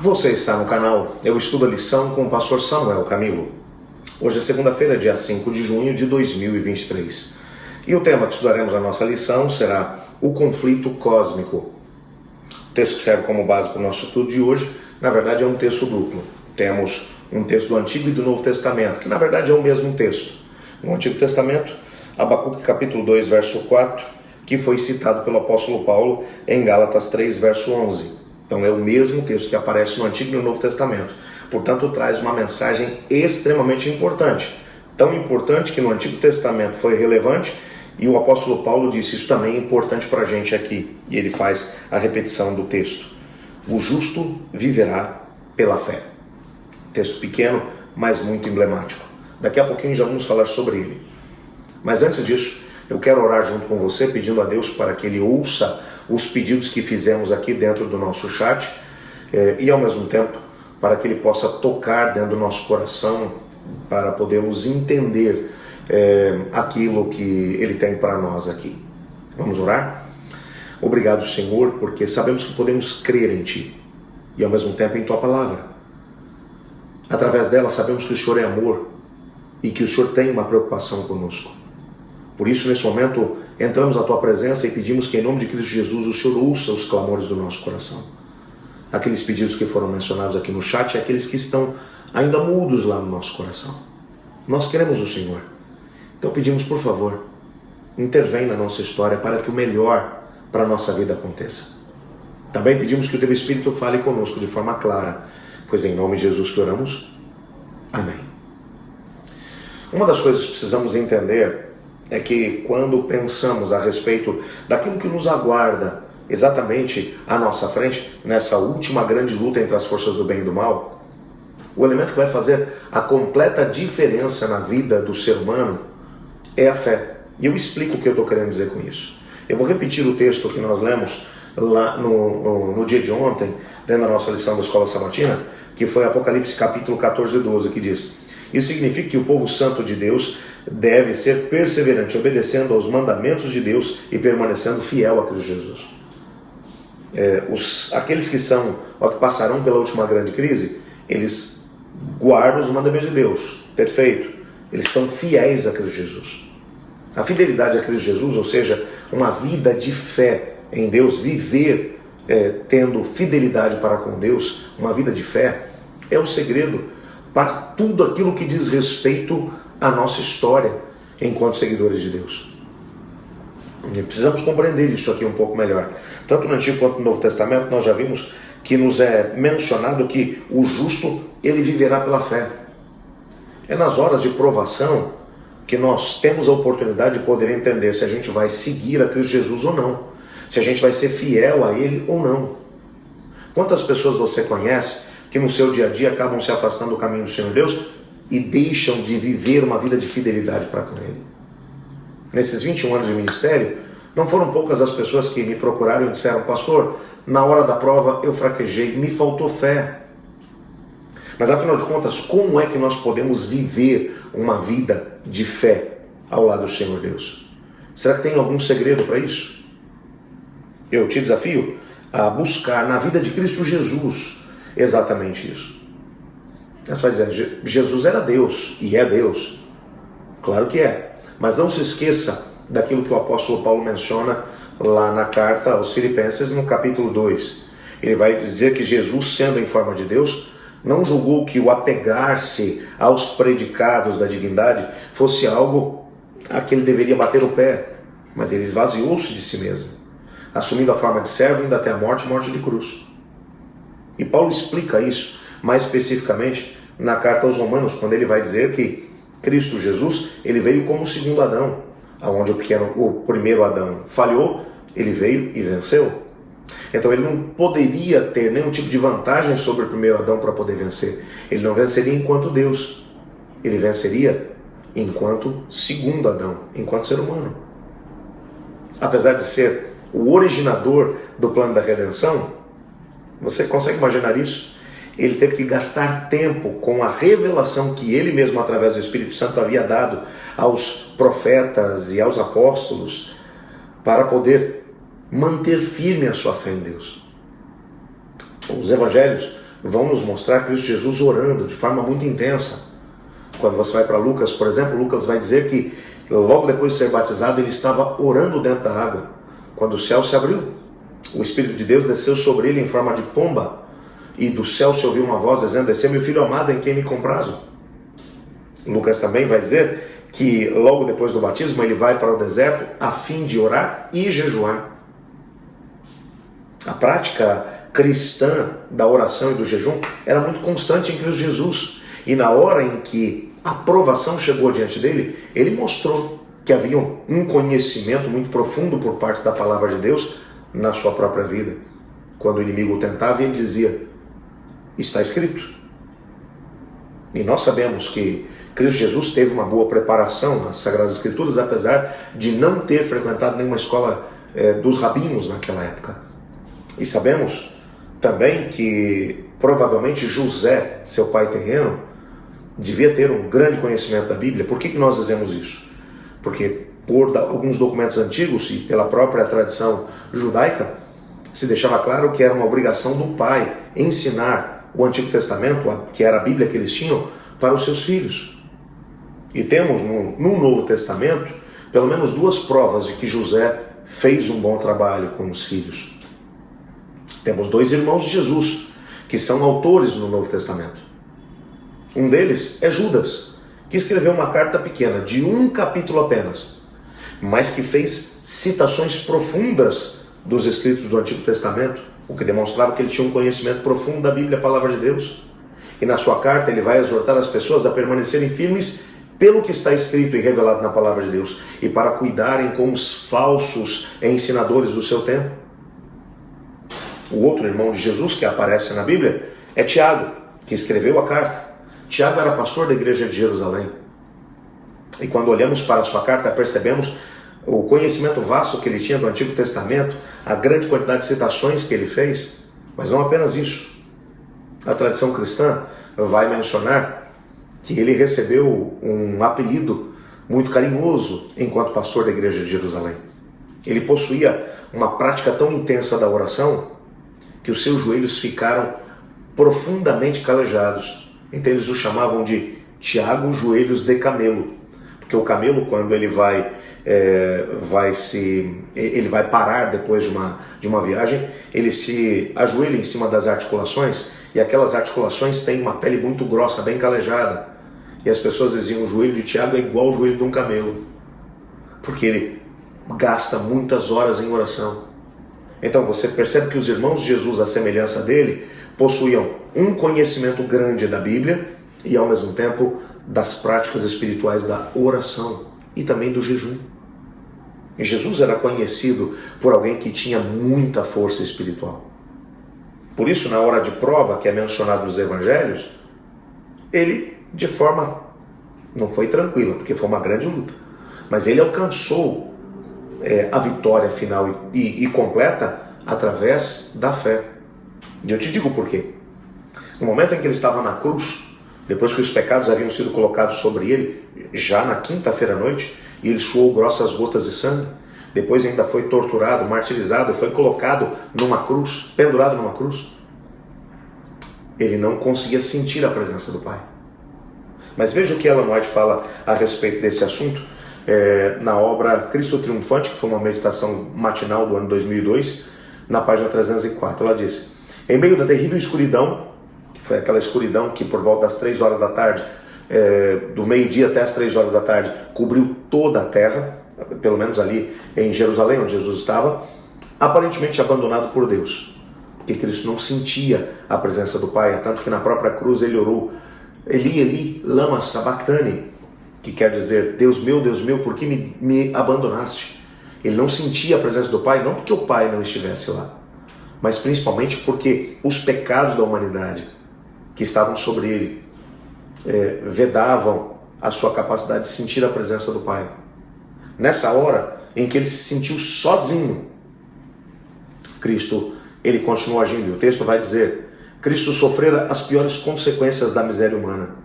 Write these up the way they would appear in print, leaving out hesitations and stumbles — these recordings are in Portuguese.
Você está no canal Eu Estudo a Lição com o pastor Samuel Camilo. Hoje é segunda-feira, dia 5 de junho de 2023. E o tema que estudaremos na nossa lição será o conflito cósmico. O texto que serve como base para o nosso estudo de hoje, na verdade, é um texto duplo. Temos um texto do Antigo e do Novo Testamento, que na verdade é o mesmo texto. No Antigo Testamento, Abacuque capítulo 2, verso 4, que foi citado pelo apóstolo Paulo em Gálatas 3, verso 11. Então é o mesmo texto que aparece no Antigo e no Novo Testamento. Portanto, traz uma mensagem extremamente importante. Tão importante que no Antigo Testamento foi relevante e o apóstolo Paulo disse, isso também é importante para a gente aqui. E ele faz a repetição do texto. O justo viverá pela fé. Texto pequeno, mas muito emblemático. Daqui a pouquinho já vamos falar sobre ele. Mas antes disso, eu quero orar junto com você, pedindo a Deus para que Ele ouça os pedidos que fizemos aqui dentro do nosso chat e ao mesmo tempo para que Ele possa tocar dentro do nosso coração para podermos entender aquilo que Ele tem para nós aqui. Vamos orar? Obrigado, Senhor, porque sabemos que podemos crer em Ti e ao mesmo tempo em Tua palavra. Através dela sabemos que o Senhor é amor e que o Senhor tem uma preocupação conosco. Por isso, nesse momento, entramos na Tua presença e pedimos que, em nome de Cristo Jesus, o Senhor ouça os clamores do nosso coração. Aqueles pedidos que foram mencionados aqui no chat e aqueles que estão ainda mudos lá no nosso coração. Nós queremos o Senhor. Então pedimos, por favor, intervém na nossa história para que o melhor para a nossa vida aconteça. Também pedimos que o Teu Espírito fale conosco de forma clara, pois é em nome de Jesus que oramos. Amém. Uma das coisas que precisamos entender é que quando pensamos a respeito daquilo que nos aguarda exatamente à nossa frente, nessa última grande luta entre as forças do bem e do mal, o elemento que vai fazer a completa diferença na vida do ser humano é a fé. E eu explico o que eu estou querendo dizer com isso. Eu vou repetir o texto que nós lemos lá no dia de ontem, dentro da nossa lição da Escola Sabatina, que foi Apocalipse capítulo 14 e 12, que diz: isso significa que o povo santo de Deus deve ser perseverante, obedecendo aos mandamentos de Deus e permanecendo fiel a Cristo Jesus. Aqueles que passarão pela última grande crise, eles guardam os mandamentos de Deus, perfeito. Eles são fiéis a Cristo Jesus. A fidelidade a Cristo Jesus, ou seja, uma vida de fé em Deus, viver tendo fidelidade para com Deus, uma vida de fé, é o segredo para tudo aquilo que diz respeito à nossa história enquanto seguidores de Deus. E precisamos compreender isso aqui um pouco melhor. Tanto no Antigo quanto no Novo Testamento nós já vimos que nos é mencionado que o justo, ele viverá pela fé. É nas horas de provação que nós temos a oportunidade de poder entender se a gente vai seguir a Cristo Jesus ou não, se a gente vai ser fiel a Ele ou não. Quantas pessoas você conhece que no seu dia a dia acabam se afastando do caminho do Senhor Deus e deixam de viver uma vida de fidelidade para com Ele? Nesses 21 anos de ministério, não foram poucas as pessoas que me procuraram e disseram: pastor, na hora da prova eu fraquejei, me faltou fé. Mas afinal de contas, como é que nós podemos viver uma vida de fé ao lado do Senhor Deus? Será que tem algum segredo para isso? Eu te desafio a buscar na vida de Cristo Jesus exatamente isso. Você vai dizer, Jesus era Deus, e é Deus. Claro que é. Mas não se esqueça daquilo que o apóstolo Paulo menciona lá na carta aos Filipenses, no capítulo 2. Ele vai dizer que Jesus, sendo em forma de Deus, não julgou que o apegar-se aos predicados da divindade fosse algo a que ele deveria bater o pé, mas ele esvaziou-se de si mesmo, assumindo a forma de servo, indo até a morte de cruz. E Paulo explica isso mais especificamente na carta aos Romanos, quando ele vai dizer que Cristo Jesus, ele veio como o segundo Adão, onde o primeiro Adão falhou, ele veio e venceu. Então ele não poderia ter nenhum tipo de vantagem sobre o primeiro Adão para poder vencer. Ele não venceria enquanto Deus, ele venceria enquanto segundo Adão, enquanto ser humano. Apesar de ser o originador do plano da redenção, você consegue imaginar isso? Ele teve que gastar tempo com a revelação que ele mesmo, através do Espírito Santo, havia dado aos profetas e aos apóstolos para poder manter firme a sua fé em Deus. Os evangelhos vão nos mostrar Cristo Jesus orando de forma muito intensa. Quando você vai para Lucas, por exemplo, Lucas vai dizer que logo depois de ser batizado, ele estava orando dentro da água. Quando o céu se abriu, o Espírito de Deus desceu sobre ele em forma de pomba, e do céu se ouviu uma voz dizendo: "Esse é meu filho amado em quem me comprazo." Lucas também vai dizer que logo depois do batismo ele vai para o deserto a fim de orar e jejuar. A prática cristã da oração e do jejum era muito constante em Cristo Jesus. E na hora em que a provação chegou diante dele, ele mostrou que havia um conhecimento muito profundo por parte da palavra de Deus na sua própria vida. Quando o inimigo o tentava, ele dizia: "Está escrito." E nós sabemos que Cristo Jesus teve uma boa preparação nas Sagradas Escrituras, apesar de não ter frequentado nenhuma escola dos rabinos naquela época. E sabemos também que provavelmente José, seu pai terreno, devia ter um grande conhecimento da Bíblia. Por que nós dizemos isso? Porque por alguns documentos antigos e pela própria tradição judaica, se deixava claro que era uma obrigação do pai ensinar o Antigo Testamento, que era a Bíblia que eles tinham, para os seus filhos. E temos no Novo Testamento pelo menos duas provas de que José fez um bom trabalho com os filhos. Temos dois irmãos de Jesus que são autores no Novo Testamento. Um deles é Judas, que escreveu uma carta pequena, de um capítulo apenas, mas que fez citações profundas dos escritos do Antigo Testamento, o que demonstrava que ele tinha um conhecimento profundo da Bíblia, a palavra de Deus. E na sua carta ele vai exortar as pessoas a permanecerem firmes pelo que está escrito e revelado na palavra de Deus, e para cuidarem com os falsos ensinadores do seu tempo. O outro irmão de Jesus que aparece na Bíblia é Tiago, que escreveu a carta. Tiago era pastor da igreja de Jerusalém. E quando olhamos para a sua carta, percebemos o conhecimento vasto que ele tinha do Antigo Testamento, a grande quantidade de citações que ele fez. Mas não apenas isso. A tradição cristã vai mencionar que ele recebeu um apelido muito carinhoso enquanto pastor da igreja de Jerusalém. Ele possuía uma prática tão intensa da oração que os seus joelhos ficaram profundamente calejados. Então eles o chamavam de Tiago Joelhos de Camelo, porque o camelo, quando ele vai parar depois de uma viagem, ele se ajoelha em cima das articulações, e aquelas articulações têm uma pele muito grossa, bem calejada, e as pessoas diziam: o joelho de Tiago é igual ao joelho de um camelo, porque ele gasta muitas horas em oração. Então você percebe que os irmãos de Jesus, à semelhança dele, possuíam um conhecimento grande da Bíblia e ao mesmo tempo das práticas espirituais da oração e também do jejum. E Jesus era conhecido por alguém que tinha muita força espiritual. Por isso, na hora de prova, que é mencionado nos evangelhos, ele, de forma, não foi tranquila, porque foi uma grande luta, mas ele alcançou a vitória final e completa através da fé. E eu te digo por quê. No momento em que ele estava na cruz, depois que os pecados haviam sido colocados sobre ele, já na quinta-feira à noite, e ele suou grossas gotas de sangue, depois ainda foi torturado, martirizado, foi colocado numa cruz, pendurado numa cruz, ele não conseguia sentir a presença do Pai. Mas veja o que Ellen White fala a respeito desse assunto, na obra Cristo Triunfante, que foi uma meditação matinal do ano 2002, na página 304. Ela diz: em meio da terrível escuridão, que foi aquela escuridão que por volta das 3 horas da tarde, do meio-dia até as 3 horas da tarde, cobriu toda a terra, pelo menos ali em Jerusalém, onde Jesus estava, aparentemente abandonado por Deus, porque Cristo não sentia a presença do Pai, tanto que na própria cruz ele orou: Eli, Eli, lama sabachthani, que quer dizer: Deus meu, por que me abandonaste? Ele não sentia a presença do Pai, não porque o Pai não estivesse lá, mas principalmente porque os pecados da humanidade que estavam sobre ele vedavam a sua capacidade de sentir a presença do Pai. Nessa hora em que ele se sentiu sozinho, Cristo, ele continuou agindo. E o texto vai dizer: Cristo sofrera as piores consequências da miséria humana.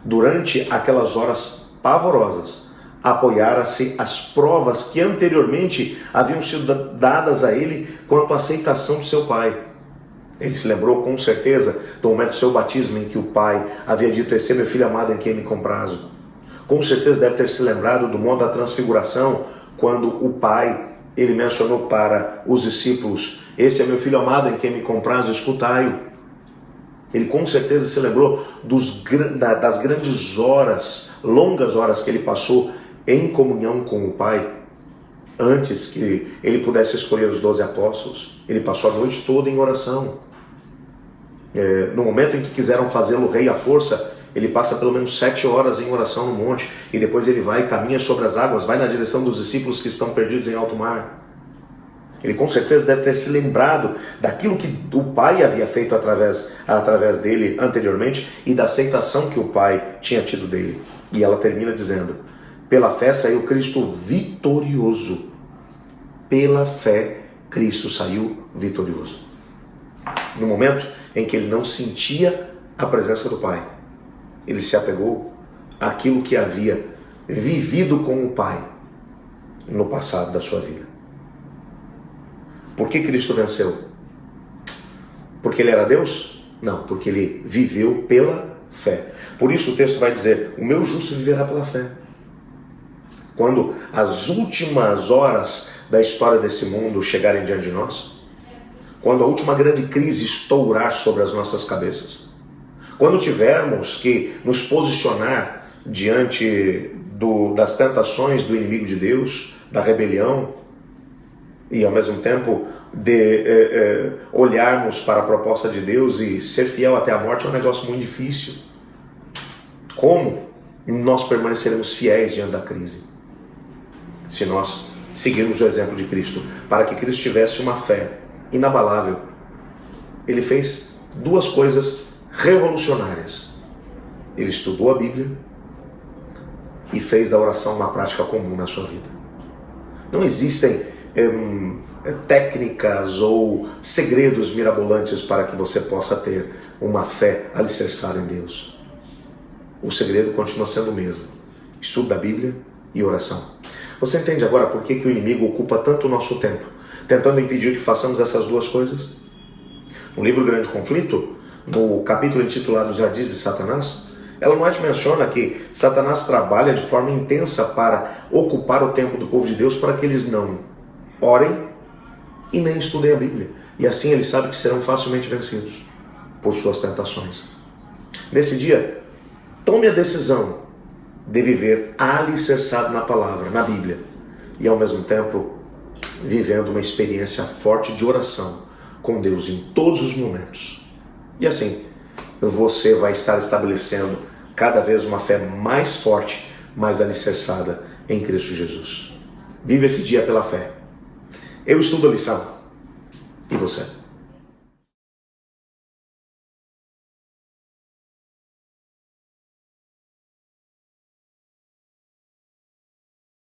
Durante aquelas horas pavorosas, apoiara-se as provas que anteriormente haviam sido dadas a ele quanto à aceitação do seu Pai. Ele se lembrou com certeza do momento do seu batismo em que o pai havia dito: esse é meu filho amado em quem me comprazo. Com certeza deve ter se lembrado do monte da transfiguração, quando o pai, ele mencionou para os discípulos: esse é meu filho amado em quem me comprazo, escutai-o. Ele com certeza se lembrou das grandes horas, longas horas que ele passou em comunhão com o pai. Antes que ele pudesse escolher os 12 apóstolos, ele passou a noite toda em oração. No momento em que quiseram fazê-lo rei à força, ele passa pelo menos 7 horas em oração no monte, e depois ele vai e caminha sobre as águas, vai na direção dos discípulos que estão perdidos em alto mar. Ele com certeza deve ter se lembrado daquilo que o pai havia feito através dele anteriormente, e da aceitação que o pai tinha tido dele. E ela termina dizendo: pela fé saiu Cristo vitorioso. Pela fé Cristo saiu vitorioso. No momento em que ele não sentia a presença do pai, ele se apegou àquilo que havia vivido com o pai no passado da sua vida. Por que Cristo venceu? Porque ele era Deus? Não, porque ele viveu pela fé. Por isso o texto vai dizer: o meu justo viverá pela fé. Quando as últimas horas da história desse mundo chegarem diante de nós, quando a última grande crise estourar sobre as nossas cabeças, quando tivermos que nos posicionar diante das tentações do inimigo de Deus, da rebelião, e ao mesmo tempo olharmos para a proposta de Deus e ser fiel até a morte, é um negócio muito difícil. Como nós permaneceremos fiéis diante da crise? Se nós seguirmos o exemplo de Cristo. Para que Cristo tivesse uma fé inabalável, ele fez 2 coisas revolucionárias. Ele estudou a Bíblia e fez da oração uma prática comum na sua vida. Não existem técnicas ou segredos mirabolantes para que você possa ter uma fé alicerçada em Deus. O segredo continua sendo o mesmo: estudo da Bíblia e oração. Você entende agora por que o inimigo ocupa tanto o nosso tempo, tentando impedir que façamos essas 2 coisas? No livro Grande Conflito, no capítulo intitulado Os Ardis de Satanás, Ellen White menciona que Satanás trabalha de forma intensa para ocupar o tempo do povo de Deus, para que eles não orem e nem estudem a Bíblia. E assim ele sabe que serão facilmente vencidos por suas tentações. Nesse dia, tome a decisão de viver alicerçado na palavra, na Bíblia, e ao mesmo tempo vivendo uma experiência forte de oração com Deus em todos os momentos. E assim, você vai estar estabelecendo cada vez uma fé mais forte, mais alicerçada em Cristo Jesus. Vive esse dia pela fé. Eu estudo a lição. E você?